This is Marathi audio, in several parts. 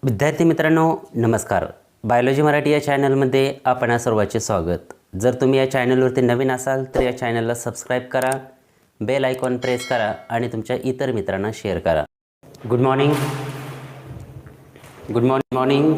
विद्यार्थी मित्रांनो नमस्कार. बायोलॉजी मराठी या चॅनलमध्ये आपणा सर्वांचे स्वागत. जर तुम्ही या चॅनलवरती नवीन असाल तर या चॅनलला सबस्क्राईब करा, बेल आयकॉन प्रेस करा आणि तुमच्या इतर मित्रांना शेअर करा. Good morning. Good morning.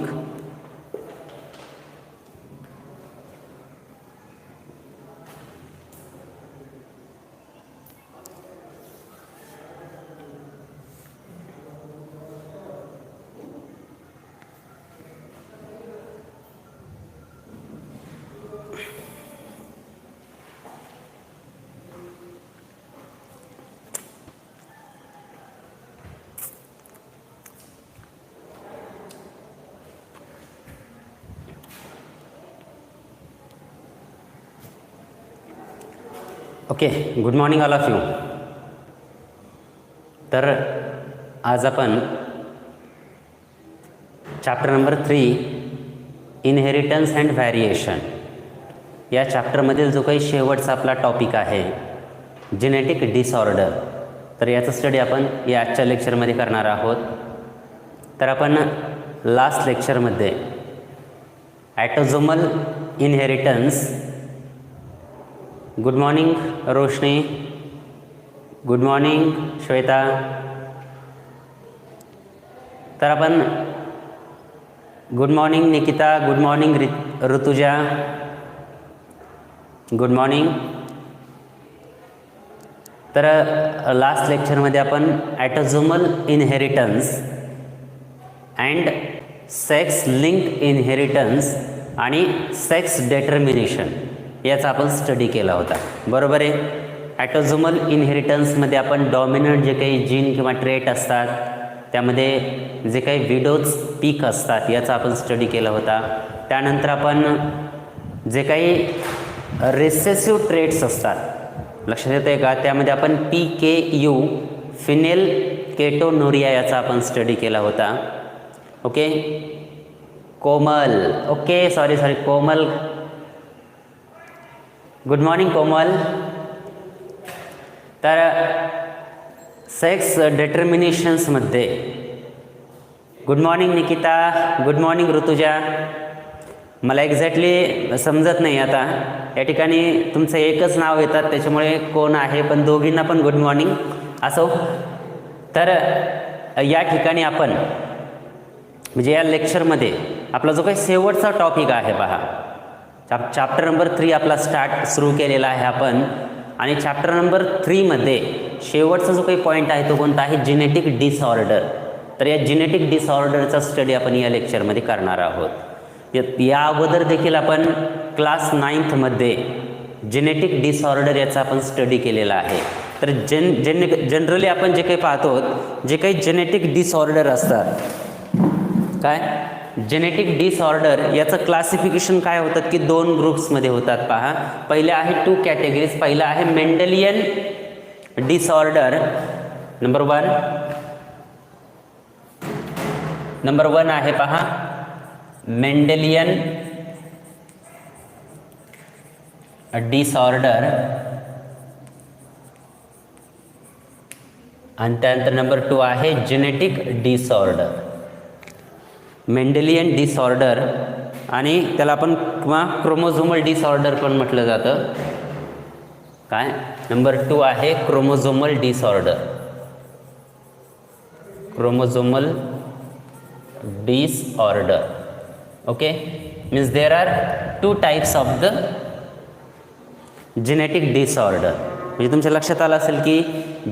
Okay, good morning all of you. तर आज आपण chapter number 3 inheritance and variation या चॅप्टरमधील जो काही शेवटचा आपला टॉपिक आहे जेनेटिक डिसऑर्डर, तर याचा स्टडी आपण या आजच्या लेक्चरमध्ये करणार आहोत. तर आपण लास्ट लेक्चरमध्ये autosomal inheritance, good morning Roshni, good morning Shweta. तर आपण good morning Nikita, good morning Rutuja, good morning. तर लास्ट लेक्चरमध्ये आपण autosomal inheritance and sex link inheritance आणि सेक्स डिटर्मिनेशन याचा आपण स्टडी केला होता, बरोबर आहे. ॲटोझोमल इनहेरिटन्समध्ये आपण डॉमिनंट जे काही जीन किंवा ट्रेट असतात त्यामध्ये जे काही विडोज पीक असतात याचा आपण स्टडी केला होता. त्यानंतर आपण जे काही रिसेसिव्ह ट्रेट्स असतात, लक्षात येतं आहे का, त्यामध्ये आपण PKU फिनेल केटोनुरिया याचा आपण स्टडी केला होता. Okay Komal, okay sorry Komal, good morning Komal. तर सेक्स डिटर्मिनेशन्समध्ये good morning Nikita, good morning Rutuja. मला एक्झॅक्टली समजत नाही आता, या ठिकाणी तुमचं एकच नाव येतात त्याच्यामुळे कोण आहे, पण दोघींना पण गुड मॉर्निंग असो. तर या ठिकाणी आपण म्हणजे या लेक्चरमध्ये आपला जो काही शेवटचा टॉपिक आहे पहा, चॅप्टर नंबर 3 आपला सुरू केलेला आहे आपण. आणि चॅप्टर नंबर 3मध्ये शेवटचा जो काही पॉईंट आहे तो कोणता आहे, जेनेटिक डिसऑर्डर. तर या जेनेटिक डिसऑर्डरचा स्टडी आपण या लेक्चरमध्ये करणार आहोत. या अगोदर देखील आपण क्लास 9मध्ये जेनेटिक डिसऑर्डर याचा आपण स्टडी केलेला आहे. तर जनरली आपण जे काही पाहतो, जे काही जेनेटिक डिसऑर्डर असतात, काय जेनेटिक डिसऑर्डर याचं क्लासिफिकेशन काय होतात की 2 ग्रुप्समध्ये होतात पहा. पहिले आहे 2 कॅटेगरीज. पहिला आहे मेंडेलियन डिसऑर्डर नंबर 1 आहे पहा मेंडेलियन डिसऑर्डर. आणि त्यानंतर नंबर 2 आहे जेनेटिक डिसऑर्डर, मेंडेलियन डिसऑर्डर. आणि त्याला आपण किंवा क्रोमोझोमल डिसऑर्डर पण म्हटलं जातं. काय नंबर 2 आहे chromosomal disorder, chromosomal disorder. Okay means there are 2 types of the genetic disorder. म्हणजे तुमच्या लक्षात आलं असेल की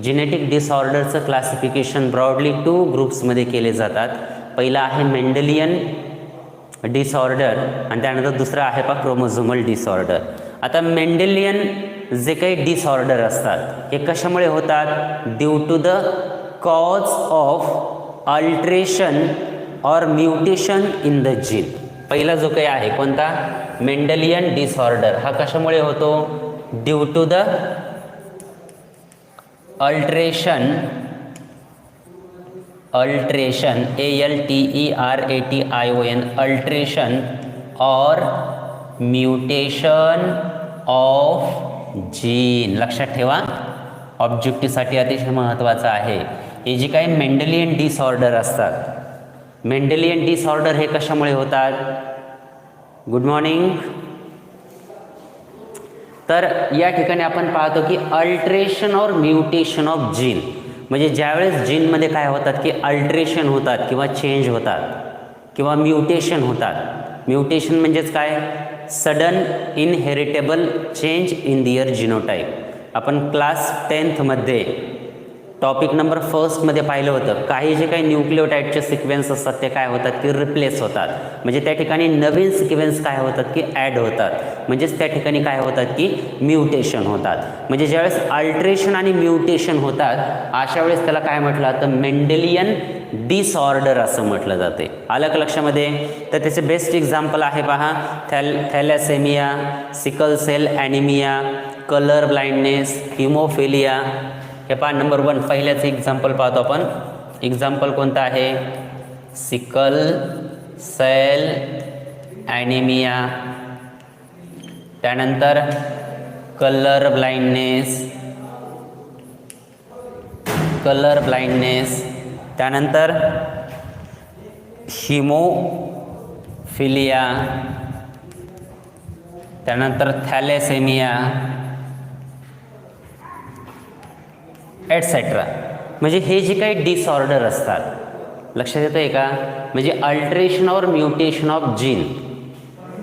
जेनेटिक डिसऑर्डरचं क्लासिफिकेशन ब्रॉडली 2 ग्रुप्समध्ये केले जातात. पहिला आहे मेंडेलियन डिसऑर्डर आणि त्यानंतर दुसरा आहे पहा क्रोमोझोमल डिसऑर्डर. आता मेंडेलियन जे काही डिसऑर्डर असतात हे कशामुळे होतात, due to the cause of alteration or mutation in the gene. पहिला जो काही आहे कोणता, मेंडेलियन डिसऑर्डर, हा कशामुळे होतो, due to the alteration alteration alteration or mutation of gene. लक्षात ठेवा, ऑब्जेक्टिव्हसाठी अतिशय महत्त्वाचं आहे. हे जी काही मेंडेलियन डिसऑर्डर असतात मेंडेलियन डिसऑर्डर हे कशामुळे होतात? Good morning. तर या ठिकाणी आपण पाहतो की अल्टरेशन और म्युटेशन ऑफ जीन, म्हणजे ज्यावेळेस जीनमध्ये काय होतात की अल्टरेशन होतात किंवा चेंज होतात किंवा म्युटेशन होतात. म्युटेशन म्हणजेच काय? सडन इनहेरिटेबल चेंज इन दिअर जिनोटाईप. आपण क्लास 10th मध्ये टॉपिक नंबर 1 मध्ये पाहिलं होतं. काही जे काही न्यूक्लिओटाईडचे सिक्वेन्स असतात ते काय होतात की रिप्लेस होतात, म्हणजे त्या ठिकाणी नवीन सिक्वेन्स काय होतात की ॲड होतात, म्हणजेच त्या ठिकाणी काय होतात की म्युटेशन होतात. म्हणजे ज्यावेळेस अल्टरेशन आणि म्युटेशन होतात अशा वेळेस त्याला काय म्हटलं जातं? मेंडेलियन डिसऑर्डर असं म्हटलं जाते. आलं का लक्षामध्ये? तर त्याचे बेस्ट एक्झाम्पल आहे पहा, thalassaemia, sickle cell anaemia, colour blindness, haemophilia. हे पहा नंबर 1 पहिल्याचं एक्झाम्पल पाहतो आपण. एक्झाम्पल कोणतं आहे? सिकल सेल ॲनिमिया, त्यानंतर कलर ब्लाइंडनेस, त्यानंतर हिमोफिलिया, त्यानंतर थॅलेसेमिया एटसेट्रा. म्हणजे हे जे काही डिसऑर्डर असतात, लक्षात येतं आहे का? म्हणजे अल्टरेशन और म्युटेशन ऑफ जीन.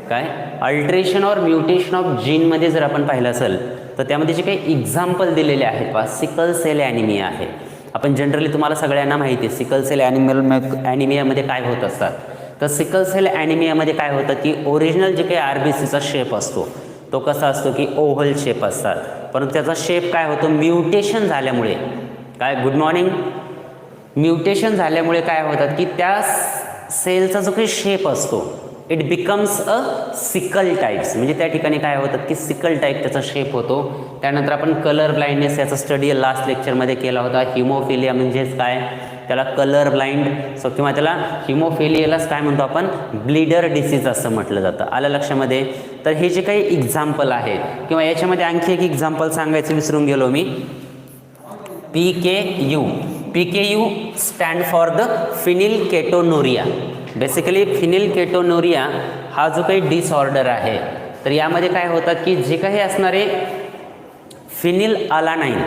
काय? अल्टरेशन और म्युटेशन ऑफ जीनमध्ये जर आपण पाहिलं असेल तर त्यामध्ये जे काही एक्झाम्पल दिलेले आहेत पहा, सिकल सेल ॲनिमिया आहे. आपण जनरली तुम्हाला सगळ्यांना माहिती आहे सिकल सेल ॲनिमियामध्ये काय होत असतात. तर सिकल सेल ॲनिमियामध्ये काय होतं की ओरिजिनल जे काही RBCचा शेप असतो तो कसा असतो की ओव्हल शेप असतात, परंतु त्याचा शेप काय होतो? म्युटेशन झाल्यामुळे काय? Good morning. म्युटेशन झाल्यामुळे काय होतात की त्या सेलचा जो काही शेप असतो it becomes a sickle types, म्हणजे त्या ठिकाणी काय होतात की सिकल टाईप त्याचा शेप होतो. त्यानंतर आपण कलर ब्लाइंडनेस याचा स्टडी लास्ट लेक्चरमध्ये केला होता. हिमोफिलिया म्हणजेच काय? त्याला कलर ब्लाइंड किंवा त्याला हिमोफिलियालाच काय म्हणतो आपण? ब्लीडर डिसीज असं म्हटलं जातं. आलं लक्षामध्ये? तर हे जे काही एक्झाम्पल आहेत किंवा याच्यामध्ये आणखी एक एक्झाम्पल सांगायचं विसरून गेलो मी. PKU stand for the phenylketonuria. Basically phenylketonuria हा जो काही डिसऑर्डर आहे तर यामध्ये काय होतं की जे काही असणारे फिनिलअलानाइन,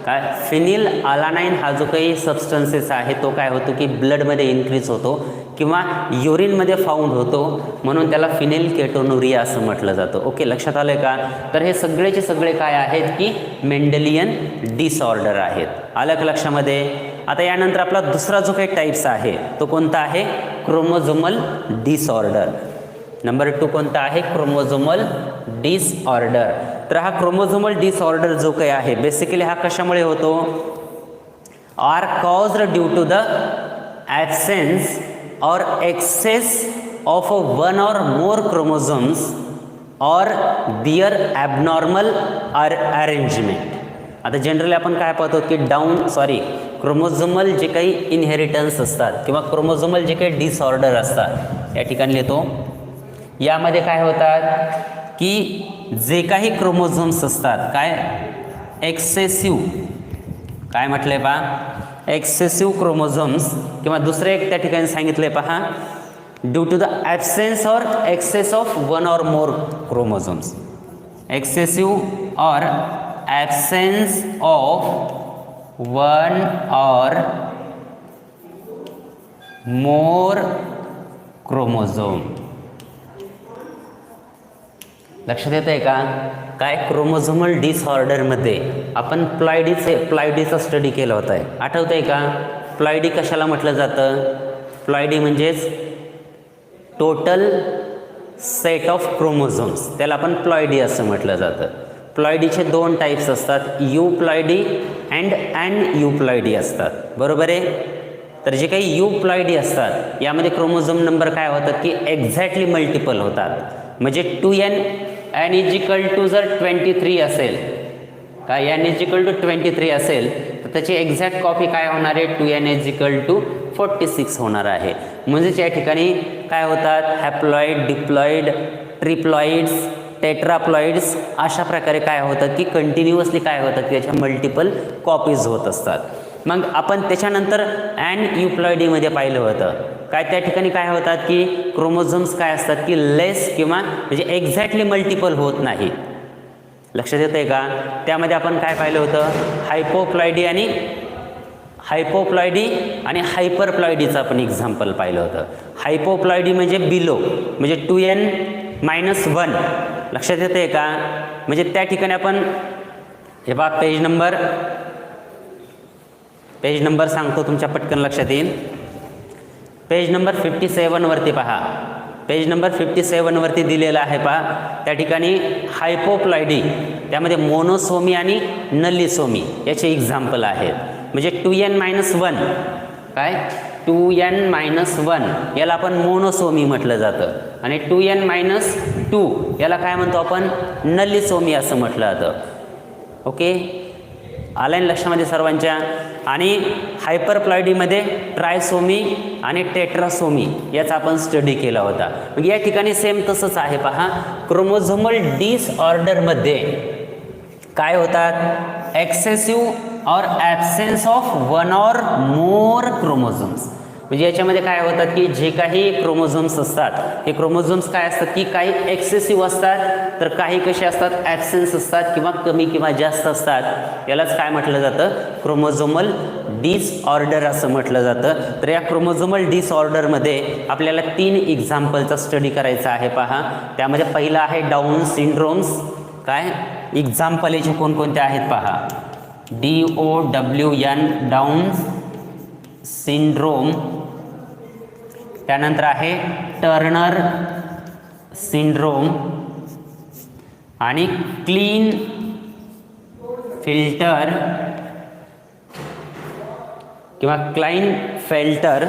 काय? फिनिलअलानाइन हा जो काही सबस्टन्सेस आहे तो काय होतो की ब्लडमध्ये इन्क्रीज होतो किंवा युरिनमध्ये फाउंड होतो, म्हणून त्याला फिनिलकेटोनुरिया असं म्हटलं जातं. ओके, लक्षात आलं का? तर हे सगळेचे सगळे काय आहेत की मेंडेलियन डिसऑर्डर आहेत. आलं का लक्षामध्ये? आता यानंतर आपला दुसरा जो काही टाईप्स आहे तो कोणता आहे? Chromosomal disorder. नंबर 2 कोणता आहे? Chromosomal disorder. तर हा क्रोमोझोमल डिसऑर्डर जो काही आहे बेसिकली हा कशामुळे होतो? Are caused due to the absence or excess of one or more chromosomes or their abnormal arrangement. आता जनरली आपण काय पाहतो की क्रोमोझोमल जे काही इनहेरिटन्स असतात किंवा क्रोमोझोमल जे काही डिसऑर्डर असतात या ठिकाणी लिहितो. यामध्ये काय होतात की जे काही क्रोमोझोम्स असतात काय? एक्सेसिव्ह, काय म्हटलंय पहा? एक्सेसिव्ह क्रोमोझोम्स किंवा दुसरं एक त्या ठिकाणी सांगितलंय पहा, due to the absence or excess of one or more chromosomes. Excessive और absence of one or more chromosome. लक्षात येतं आहे का? काय? क्रोमोझोमल डिसऑर्डरमध्ये आपण प्लॉइडीचा स्टडी केला होता आहे, आठवतं आहे का? प्लॉइडी कशाला म्हटलं जातं? प्लॉइडी म्हणजेच टोटल सेट ऑफ क्रोमोझोम्स, त्याला आपण प्लॉइडी असं म्हटलं जातं. प्लॉइडीचे 2 टाईप्स असतात, युप्लॉइडी अँड युप्लॉइडी असतात. बरोबर आहे? तर जे काही युप्लॉइडी असतात यामध्ये क्रोमोझोम नंबर काय होतात की एक्झॅक्टली मल्टिपल होतात. म्हणजे 2n इज इक्वल टू जर 23 असेल, काय n इज इक्वल टू 23 असेल तर त्याची एक्झॅक्ट कॉपी काय होणार आहे? 2n इज इक्वल टू 46 होणार आहे. म्हणजेच या ठिकाणी काय होतात? हॅप्लॉइड, डिप्लॉइड, ट्रिप्लॉइड्स, टेट्राप्लॉइड्स अशा प्रकारे काय होतात की कंटिन्युअसली काय होतात की याच्या मल्टिपल कॉपीज होत असतात. मग आपण त्याच्यानंतर ॲनयुप्लॉइडीमध्ये पाहिलं होतं काय, त्या ठिकाणी काय होतात की क्रोमोझोम्स काय असतात की लेस किंवा म्हणजे एक्झॅक्टली मल्टिपल होत नाही. लक्षात येतं आहे का? त्यामध्ये आपण काय पाहिलं होतं, हायपोप्लॉइडी आणि हायपरप्लॉइडीचं आपण एक्झाम्पल पाहिलं होतं. हायपोप्लॉइडी म्हणजे बिलो म्हणजे 2n-1. लक्षात येतं आहे का? म्हणजे त्या ठिकाणी आपण हे बघा पेज नंबर सांगतो तुमच्या पटकन लक्षात येईल. पेज नंबर 57 वरती पहा. पेज नंबर 57 वरती दिलेला आहे पहा. त्या ठिकाणी हायपोप्लॉइडी त्यामध्ये मोनोसोमी आणि नलिसोमी याचे एक्झाम्पल आहेत. म्हणजे 2n-1 काय 2n-1 याला आपण मोनोसोमी म्हटलं जातं आणि 2n-2 याला काय म्हणतो आपण नलिसोमी असं म्हटलं जातं. ओके, आलाय लक्षामध्ये सर्वांच्या. आणि हायपरप्लॉइडीमध्ये ट्रायसोमी आणि टेट्रासोमी याचा आपण स्टडी केला होता. मग या ठिकाणी सेम तसंच आहे पहा. क्रोमोझोमल डिसऑर्डरमध्ये काय होतात, एक्सेसिव्ह और absence of one or more chromosomes. म्हणजे याच्यामध्ये काय होतात की जे काही क्रोमोझोम्स असतात हे क्रोमोझोम्स काय असतात की काही एक्सेसिव्ह असतात तर काही कसे असतात ॲब्सेन्स असतात किंवा कमी किंवा जास्त असतात. यालाच काय म्हटलं जातं क्रोमोझोमल डिसऑर्डर असं म्हटलं जातं. तर या क्रोमोझोमल डिसऑर्डरमध्ये आपल्याला 3 एक्झाम्पलचा स्टडी करायचा आहे पहा. त्यामध्ये पहिला आहे डाऊन सिंड्रोम्स. काय एक्झाम्पल याचे कोणकोणते आहेत पहा. DOWN डाऊन सिंड्रोम, त्यानंतर आहे टर्नर सिंड्रोम आणि क्लीन फिल्टर किंवा क्लाइनफेल्टर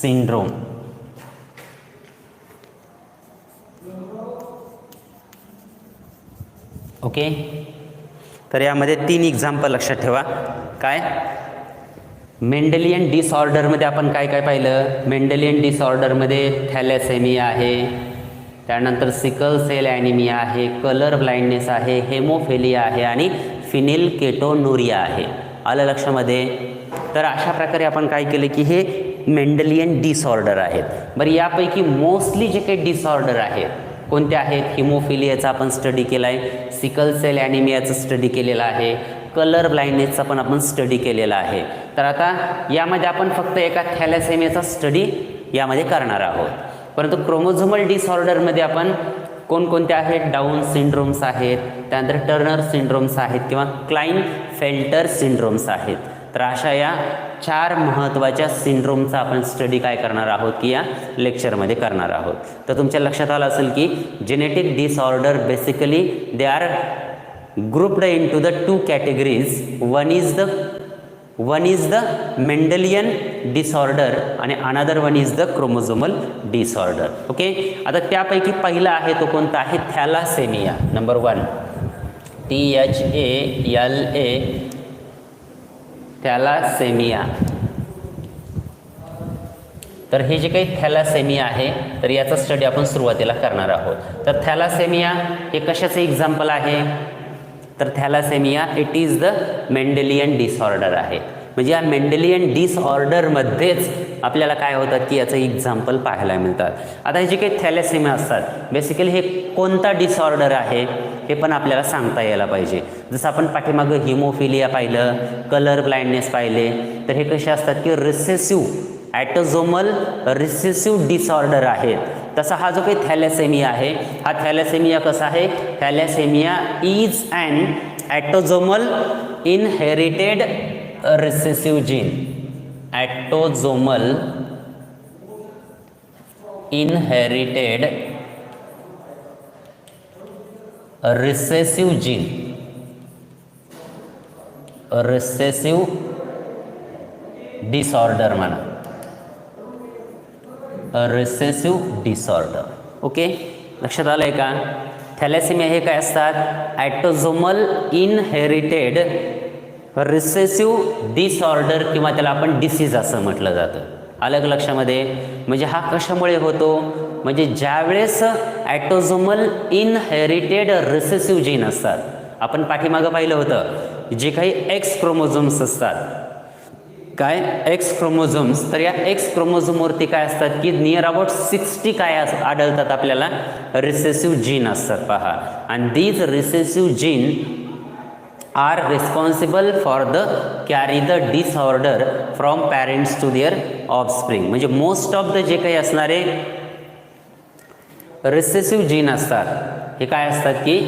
सिंड्रोम. ओके, तर यामध्ये 3 एक्झाम्पल लक्षात ठेवा. काय मेंडेलियन डिसऑर्डरमध्ये आपण काय काय पाहिलं. मेंडेलियन डिसऑर्डरमध्ये थॅलेसेमिया आहे, त्यानंतर सिकल सेल ॲनिमिया आहे, कलर ब्लाइंडनेस आहे, हेमोफिलिया आहे आणि फिनिलकेटोनुरिया आहे. आलं लक्षामध्ये. तर अशा प्रकारे आपण काय केलं की हे मेंडेलियन डिसऑर्डर आहेत. बरं, यापैकी मोस्टली जे काही डिसऑर्डर आहेत कोणते आहेत, हिमोफिलियाचा आपण स्टडी केला आहे, सिकल सेल ॲनिमियाचा स्टडी केलेला आहे, कलर ब्लाइंडनेसचा पण आपण स्टडी केलेला आहे. तर आता यामध्ये आपण फक्त एका थॅलेसेमियाचा स्टडी यामध्ये करणार आहोत. परंतु क्रोमोझोमल डिसऑर्डरमध्ये आपण कोणकोणते आहेत, डाऊन सिंड्रोम्स आहेत, त्यानंतर टर्नर सिंड्रोम्स आहेत किंवा क्लाइनफेल्टर सिंड्रोम्स आहेत. तर अशा या 4 महत्त्वाच्या सिंड्रोमचा आपण स्टडी काय करणार आहोत की या लेक्चरमध्ये करणार आहोत. तर तुमच्या लक्षात आलं असेल की genetic disorder basically they are grouped into the 2 categories. one is the Mendelian disorder and another one is the chromosomal disorder. Okay, आता त्यापैकी पहिला आहे तो कोणता आहे, थॅलासेमिया. Number 1 THALA थॅलासेमिया. तर हे जे काही थॅलासेमिया आहे तर याचा स्टडी आपण सुरुवातीला करणार आहोत. तर थॅलासेमिया हे कशाचे एक्झाम्पल आहे, तर thalassaemia it is the Mendelian disorder आहे. म्हणजे या मेंडेलियन डिसऑर्डरमध्येच आपल्याला काय होतं की याचं एक्झाम्पल पाहायला मिळतात. आता हे जे काही थॅलेसेमिया असतात बेसिकली हे कोणता डिसऑर्डर आहे हे पण आपल्याला सांगता यायला पाहिजे. जसं आपण पाठीमागं हिमोफिलिया पाहिलं, कलर ब्लाइंडनेस पाहिले, तर हे कसे असतात की रिसेसिव्ह ॲटोझोमल रिसेसिव्ह डिसऑर्डर आहेत. तसा हा जो काही थॅलेसेमिया आहे हा थॅलेसेमिया कसा आहे, thalassaemia is an autosomal inherited recessive gene. Autosomal inherited recessive gene. Recessive disorder म्हणा, रिसेसिव्ह डिसऑर्डर. ओके, लक्षात आलंय का. थॅलेसेमिया हे काय असतात, ॲटोझोमल इनहेरिटेड रिसेसिव्ह डिसऑर्डर किंवा त्याला आपण डिसीज असं म्हटलं जातं. अलग लक्षामध्ये. म्हणजे हा कशामुळे होतो, म्हणजे ज्यावेळेस ॲटोझोमल इनहेरिटेड रिसेसिव्ह जीन असतात आपण पाठीमागं पाहिलं होतं जे काही एक्स क्रोमोझोम्स असतात, काय एक्स क्रोमोझोम्स, तर या एक्स क्रोमोझोमवरती काय असतात की नियर अबाउट 60 काय आढळतात आपल्याला रिसेसिव्ह जीन असतात पहा. आणि these recessive gene are responsible for the carry the disorder from parents to their offspring. म्हणजे मोस्ट ऑफ द जे काही असणारे रिसेसिव्ह जीन असतात हे काय असतात की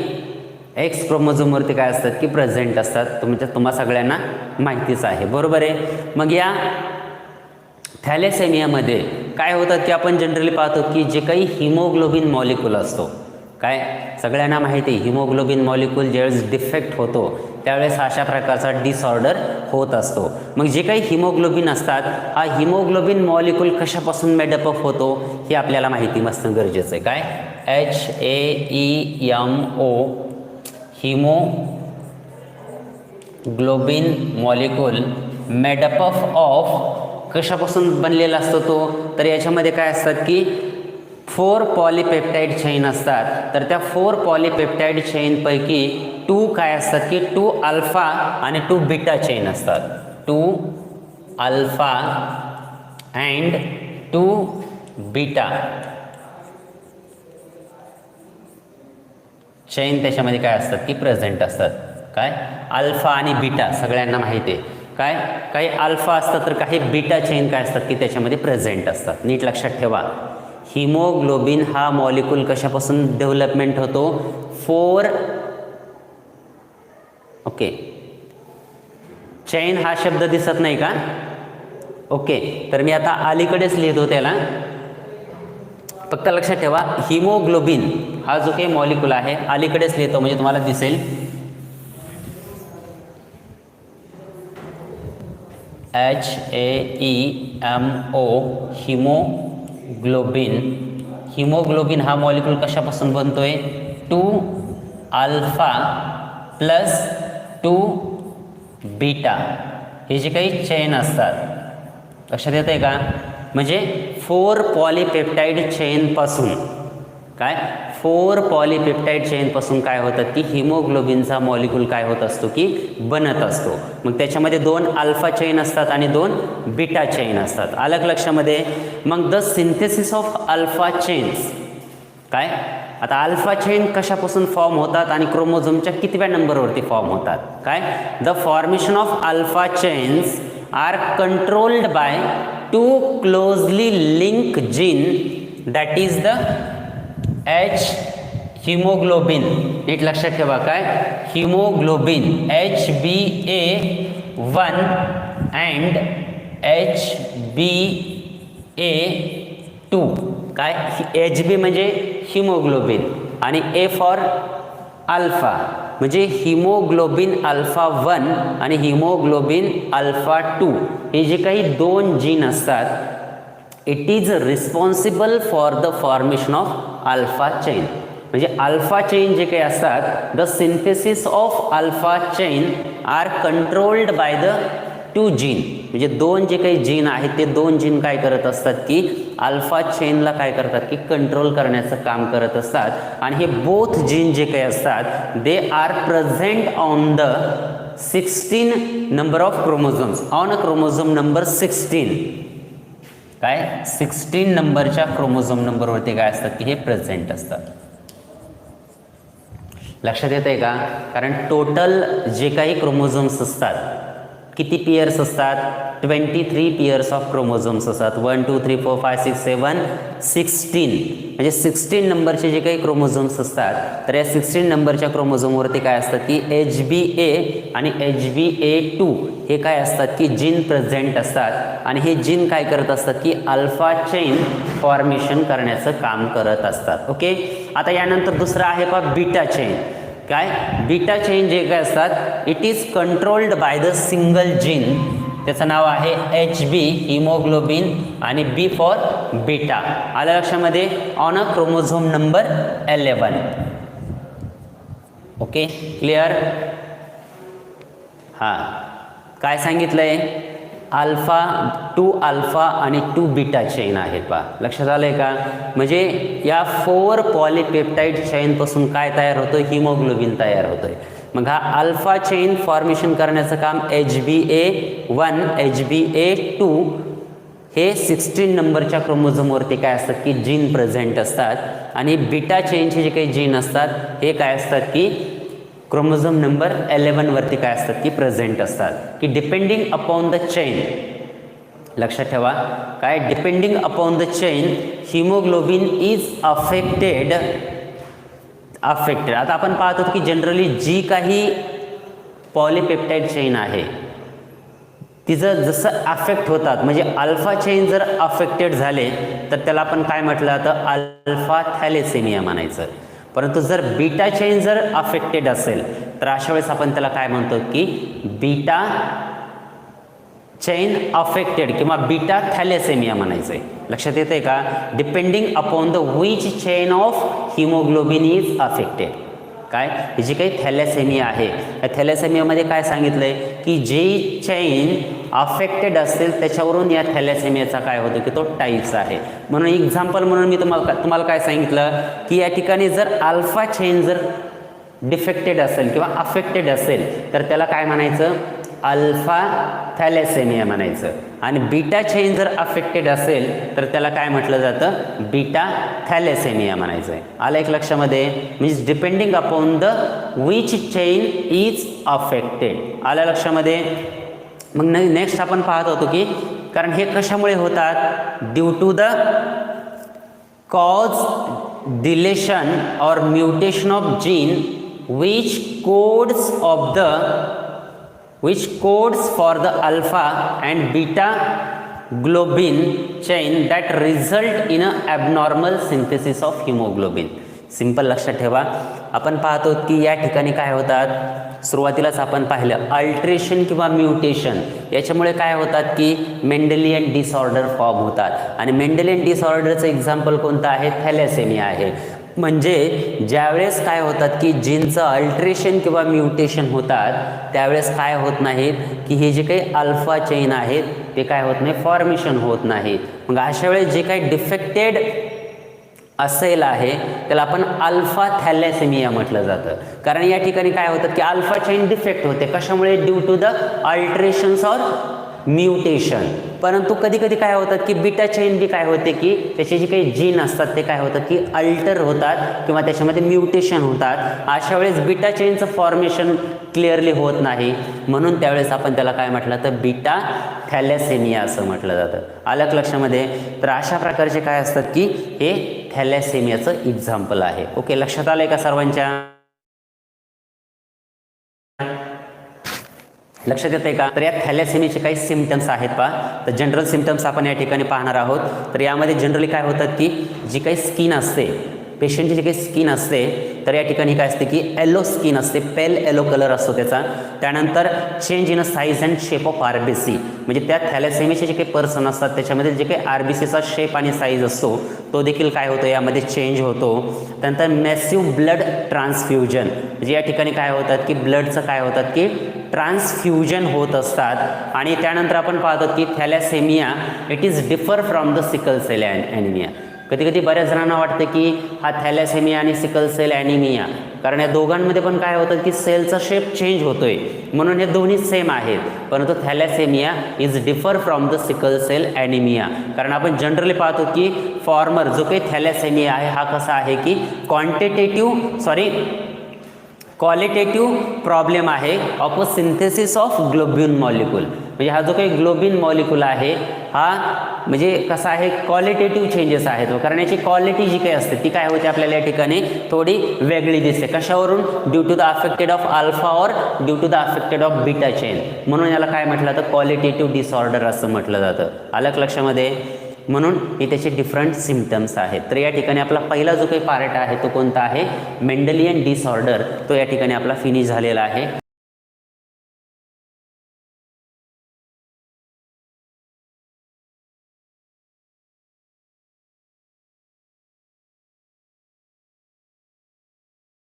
एक्स क्रोमोझोमवरती काय असतात की प्रेझेंट असतात. तुम्हा सगळ्यांना माहितीच आहे, बरोबर आहे. मग या थॅलेसेमियामध्ये काय होतं की आपण जनरली पाहतो की जे काही हिमोग्लोबिन मॉलिक्यूल असतो, काय सगळ्यांना माहिती आहे हिमोग्लोबिन मॉलिक्यूल ज्यावेळेस डिफेक्ट होतो त्यावेळेस अशा प्रकारचा डिसऑर्डर होत असतो. मग जे काही हिमोग्लोबिन असतात हा हिमोग्लोबिन मॉलिक्यूल कशापासून मेडअप होतो हे आपल्याला माहिती असणं गरजेचं आहे. काय HAEMO haemoglobin molecule made up of कशापासून बनलेला असतो तो, तर याच्यामध्ये काय असतात की 4 पॉलीपेप्टाईड चेन असतात. तर त्या 4 पॉलीपेप्टाईड चेनपैकी 2 काय असतात की 2 अल्फा आणि 2 बीटा चेन असतात. 2 अल्फा अँड 2 बीटा चेन त्याच्यामध्ये काय असतात की प्रेझेंट असतात. काय अल्फा आणि बीटा सगळ्यांना माहिती आहे. काय काही अल्फा असतात तर काही बीटा चेन काय असतात की त्याच्यामध्ये प्रेझेंट असतात. नीट लक्षात ठेवा, हिमोग्लोबिन हा मॉलिक्यूल कशापासून डेव्हलपमेंट होतो 4 ओके. चेन हा शब्द दिसत नाही का? ओके, तर मी आता अलीकडेच लिहितो त्याला. फक्त लक्षात ठेवा हिमोग्लोबिन हा जो काही मॉलिक्यूल आहे अलीकडेच लिहितो म्हणजे तुम्हाला दिसेल. HAEMO हिमोग्लोबिन हा मॉलिक्यूल कशापासून बनतोय 2 अल्फा प्लस 2 बीटा हे जे काही चेन असतात. लक्षात येत आहे का? म्हणजे 4 पॉलीपेप्टाईड चेनपासून काय 4 पॉलीपेप्टाईड चेनपासून काय होतं की हिमोग्लोबिनचा मॉलिक्यूल काय होत असतो की बनत असतो. मग त्याच्यामध्ये 2 अल्फा चेन असतात आणि 2 बीटा चेन असतात. अलग लक्षामध्ये. मग the synthesis of alpha chains काय, आता अल्फा चेन कशापासून फॉर्म होतात आणि क्रोमोझोमच्या कितव्या नंबरवरती फॉर्म होतात. काय the formation of alpha chains are controlled by 2 closely link gene that is the H haemoglobin. नीट लक्षात ठेवा काय हिमोग्लोबिन HbA1 अँड HbA2. काय HB म्हणजे हिमोग्लोबिन आणि A फॉर अल्फा म्हणजे हिमोग्लोबिन अल्फा 1 आणि हिमोग्लोबिन अल्फा 2 हे जे काही 2 जीन असतात it is responsible for the formation of alpha chain. म्हणजे अल्फा चेन जे काही असतात the synthesis of alpha chain are controlled by the 2 gene. म्हणजे 2 जे काही जीन आहेत ते 2 जीन काय करत असतात की अल्फा चेनला काय करतात की कंट्रोल करण्याचं काम करत असतात. आणि हे बोथ जीन जे काही असतात they are present on the 16 number of chromosomes on a chromosome number 16. काय 16 नंबरच्या क्रोमोझोम नंबरवरती काय असतात की हे प्रेझेंट असतात. लक्षात येत आहे का? कारण टोटल जे काही क्रोमोझोम्स असतात किती पेयर्स असतात 23 पेयर्स ऑफ क्रोमोझोम्स असतात. 1 2 3 4 5 6 7 16 म्हणजे 16 नंबरचे जे काही क्रोमोझोम्स असतात तर या 16 नंबरच्या क्रोमोझोमवरती काय असतात की HbA आणि HbA2 हे काय असतात की जीन प्रेझेंट असतात. आणि हे जीन काय करत असतात की अल्फा चेन फॉर्मेशन करण्याचं काम करत असतात. ओके, आता यानंतर दुसरं आहे पहा बीटा चेन. काय बीटा चेन जे काय असतात it is controlled by the single gene. त्याचं नाव आहे HB हिमोग्लोबिन आणि B फॉर बीटा. आलं लक्षामध्ये on a chromosome number 11. Okay clear. हां काय सांगितलंय अल्फा 2 अल्फा आणि 2 बीटा चेन आहेत पहा. लक्षात आलंय का? म्हणजे या 4 पॉलीपेप्टाईड चेनपासून काय तयार होतं हिमोग्लोबिन तयार होतंय. मग हा अल्फा चेन फॉर्मेशन करण्याचं काम HbA1 HbA2 हे 16 नंबरच्या क्रोमोझोमवरती काय असतात की जीन प्रेझेंट असतात, आणि बीटा चेनचे जे काही जीन असतात हे काय असतात की क्रोमोझोम नंबर 11 वरती काय असतात की प्रेझेंट असतात. की डिपेंडिंग अपॉन द चेन, लक्षात ठेवा काय, depending upon the chain haemoglobin is affected. आता आपण पाहतो की जनरली जी काही पॉलीपेप्टाईड चेन आहे तिचं जसं अफेक्ट होतात, म्हणजे अल्फा चेन जर अफेक्टेड झाले तर त्याला आपण काय म्हटलं जातं, अल्फा थॅलेसेमिया म्हणायचं. परंतु जर बीटा चेन जर अफेक्टेड असेल तर अशा वेळेस आपण त्याला काय म्हणतो की बीटा चेन अफेक्टेड किंवा बीटा थॅलेसेमिया म्हणायचं आहे. लक्षात येतं आहे का, depending upon the which chain of haemoglobin is affected. काय, ही जी काही थॅलेसेमिया आहे या थॅलेसेमियामध्ये काय सांगितलं आहे की जी चेन अफेक्टेड असेल त्याच्यावरून या थॅलेसेमियाचा काय होतो की तो टाईप्स आहे. म्हणून एक्झाम्पल म्हणून मी तुम्हाला काय सांगितलं की या ठिकाणी जर अल्फा चेन जर डिफेक्टेड असेल किंवा अफेक्टेड असेल तर त्याला काय म्हणायचं, अल्फा थॅलेसेमिया म्हणायचं. आणि बीटा चेन जर अफेक्टेड असेल तर त्याला काय म्हटलं जातं, बीटा थॅलेसेमिया म्हणायचं आहे. आलं एक लक्षामध्ये, means depending upon the which chain is affected. आलं लक्षामध्ये. मग नेक्स्ट आपण पाहत होतो की कारण हे कशामुळे होतात, due to the cause deletion और mutation of gene which codes for the alpha and beta globin chain that result in a abnormal synthesis of hemoglobin. Simple लक्षात ठेवा. आपण पाहतो की या ठिकाणी काय होतात, सुरुवातीलाच आपण पाहिलं अल्ट्रेशन किंवा म्युटेशन याच्यामुळे काय होतात की मेंडेलियन डिसऑर्डर फॉर्म होतात. आणि मेंडेलियन डिसऑर्डरचं एक्झाम्पल कोणतं आहे, थॅलेसेमिया आहे. म्हणजे ज्यावेळेस काय होतात की जीनचं अल्ट्रेशन किंवा म्युटेशन होतात त्यावेळेस काय होत नाहीत की हे जे काही अल्फा चेन आहेत ते काय होत नाही, फॉर्मेशन होत नाहीत. मग अशा वेळेस जे काही डिफेक्टेड असेल आहे त्याला आपण अल्फा थॅलेसेमिया म्हटलं जातं. कारण या ठिकाणी काय होतं की अल्फा चेन डिफेक्ट होते, कशामुळे, ड्यू टू द अल्ट्रेशन्स और म्युटेशन. परंतु कधी कधी काय होतात की बीटा चेन बी काय होते की त्याचे जे काही जीन असतात ते काय होतात की अल्टर होतात किंवा त्याच्यामध्ये म्युटेशन होतात. अशा वेळेस बीटा चेनचं फॉर्मेशन क्लिअरली होत नाही, म्हणून त्यावेळेस आपण त्याला काय म्हटलं तर बीटा थॅलेसेमिया असं म्हटलं जातं. आलं लक्षामध्ये. तर अशा प्रकारचे काय असतात की हे थॅलेसेमियाचं एक्झाम्पल आहे. ओके, लक्षात आलंय का सर्वांच्या, लक्षात येते का. तर या थॅलेसेमियाचे काही सिम्पटम्स आहेत पहा. तर जनरल सिम्पटम्स आपण या ठिकाणी पाहणार आहोत. तर यामध्ये जनरली काय होतात की जी काही स्किन असते, पेशंटची जी काही स्किन असते तर या ठिकाणी काय असते की येलो स्किन असते, पेल येलो कलर असतो त्याचा. त्यानंतर change in a size and shape of RBC, म्हणजे त्या थॅलेसेमियाचे जे काही पर्सन असतात त्याच्यामध्ये जे काही RBCचा शेप आणि साईज असतो तो देखील काय होतो यामध्ये चेंज होतो. त्यानंतर मॅसिव्ह ब्लड ट्रान्सफ्युजन, म्हणजे या ठिकाणी काय होतात की ब्लडचं काय होतात की ट्रान्सफ्युजन होत असतात. आणि त्यानंतर आपण पाहतो की thalassaemia it is differ from the sickle cell anaemia. कधी कधी बऱ्याच जणांना वाटतं की हा थॅलेसेमिया आणि सिकल सेल ॲनिमिया, कारण या दोघांमध्ये पण काय होतं की सेलचा शेप चेंज होतोय म्हणून हे दोन्ही सेम आहेत. परंतु thalassaemia is differ from the sickle cell anaemia. कारण आपण जनरली पाहतो की फॉर्मर जो काही थॅलेसेमिया आहे हा कसा आहे की क्वालिटेटिव्ह प्रॉब्लेम आहे of a synthesis of globin molecule. म्हणजे हा जो काही ग्लोबिन मॉलिक्यूल आहे हा म्हणजे कसा आहे, क्वालिटेटिव्ह चेंजेस आहेत. कारण याची क्वालिटी जी काही असते ती काय होते आपल्याला या ठिकाणी थोडी वेगळी दिसते. कशावरून, due to the affected of alpha और due to the affected of beta chain. म्हणून याला काय म्हटलं जातं, क्वालिटेटिव्ह डिसऑर्डर असं म्हटलं जातं. आलं लक्षामध्ये. म्हणून हे त्याचे डिफरंट सिम्पटम्स आहेत. तर या ठिकाणी आपला पहिला जो काही पार्ट आहे तो कोणता आहे, मेंडेलियन डिसऑर्डर, तो या ठिकाणी आपला फिनिश झालेला आहे.